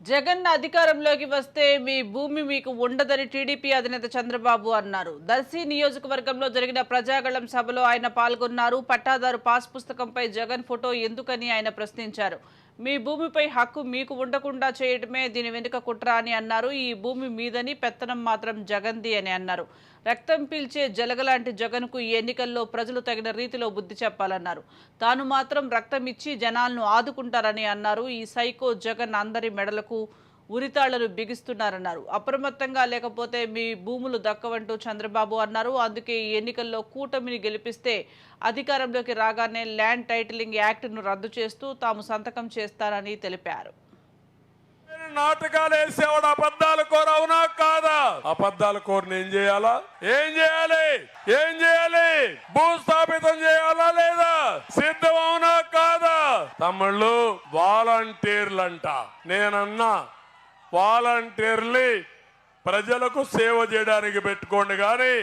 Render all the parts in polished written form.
జగన్ అధికారంలోకి వస్తే మీ భూమి మీకు ఉండదని టీడీపీ అధినేత చంద్రబాబు అన్నారు. దర్శి నియోజకవర్గంలో జరిగిన ప్రజాగళం సభలో ఆయన పాల్గొన్నారు. పట్టాదారు పాస్ పుస్తకంపై జగన్ ఫోటో ఎందుకని ఆయన ప్రశ్నించారు. మీ భూమిపై హక్కు మీకు ఉండకుండా చేయడమే దీని వెనుక కుట్ర అని అన్నారు. ఈ భూమి మీదని, పెత్తనం మాత్రం జగన్ది అని అన్నారు. రక్తం పీల్చే జలగలాంటి జగన్కు ఈ ఎన్నికల్లో ప్రజలు తగిన రీతిలో బుద్ధి చెప్పాలన్నారు. తాను మాత్రం రక్తం ఇచ్చి జనాలను ఆదుకుంటారని అన్నారు. ఈ సైకో జగన్ అందరి మెడలకు ఉరితాళ్లను బిగిస్తున్నారన్నారు. అప్రమత్తంగా లేకపోతే మీ భూములు దక్కవంటూ చంద్రబాబు అన్నారు. అందుకే ఈ ఎన్నికల్లో కూటమిని గెలిపిస్తే అధికారంలోకి రాగానే ల్యాండ్ టైటిలింగ్ యాక్ట్ను రద్దు చేస్తూ తాము సంతకం చేస్తారని తెలిపారు. నాటకాలు వేసేవాడు అబద్ధాలు కోరు, అవునా కాదా? అబద్ధాలు కోరిని ఏం చేయాలా? ఏం చేయాలి? భూస్థాపితం చేయాలా లేదా? సిద్ధం, అవునా కాదా? తమ్ముళ్ళు, వాలంటీర్లంట. నేనన్నా వాలంటీర్లు ప్రజలకు సేవ చేయడానికి పెట్టుకోండి, కానీ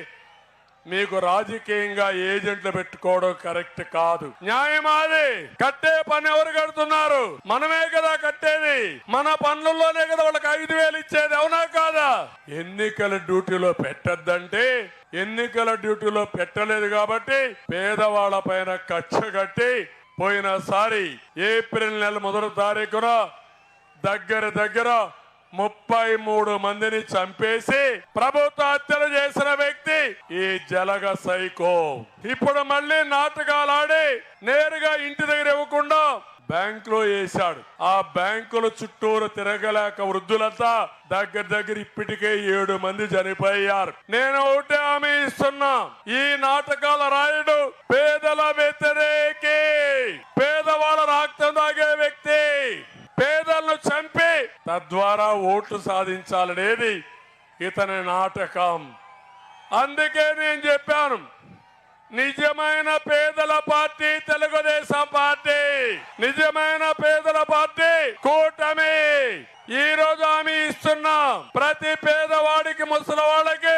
మీకు రాజకీయంగా ఏజెంట్లు పెట్టుకోవడం కరెక్ట్ కాదు. న్యాయమాది కట్టే పని ఎవరు కడుతున్నారు? మనమే కదా కట్టేది. మన పనుల్లోనే కదా వాళ్ళకి 5,000 ఇచ్చేది, అవునా కాదా? ఎన్నికల డ్యూటీలో పెట్టద్దంటే ఎన్నికల డ్యూటీలో పెట్టలేదు కాబట్టి పేదవాళ్ల పైన కక్ష కట్టి పోయినసారి ఏప్రిల్ నెల 1వ తారీఖున దగ్గర 33 మందిని చంపేసి ప్రభుత్వ హత్యలు చేసిన వ్యక్తి ఈ జలగ సైకో. ఇప్పుడు మళ్ళీ నాటకాలు ఆడి నేరుగా ఇంటి దగ్గర ఇవ్వకుండా బ్యాంకులో వేశాడు. ఆ బ్యాంకుల చుట్టూరు తిరగలేక వృద్ధులంతా దగ్గర ఇప్పటికే 7 మంది చనిపోయారు. నేను ఒకటే హామీ ఇస్తున్నా, ఈ నాటకాల రాయుడు పేదల వ్యతిరేకి, పేదవాళ్ళ రక్తం తాగే వ్యక్తి, పేదలను చంపి తద్వారా ఓట్లు సాధించాలనేది ఇతని నాటకం. అందుకే నేను చెప్పాను, నిజమైన పేదల పార్టీ తెలుగుదేశం పార్టీ, నిజమైన పేదల పార్టీ కూటమి. ఈ రోజు హామీ ఇస్తున్నా, ప్రతి పేదవాడికి, ముసలి వాళ్ళకి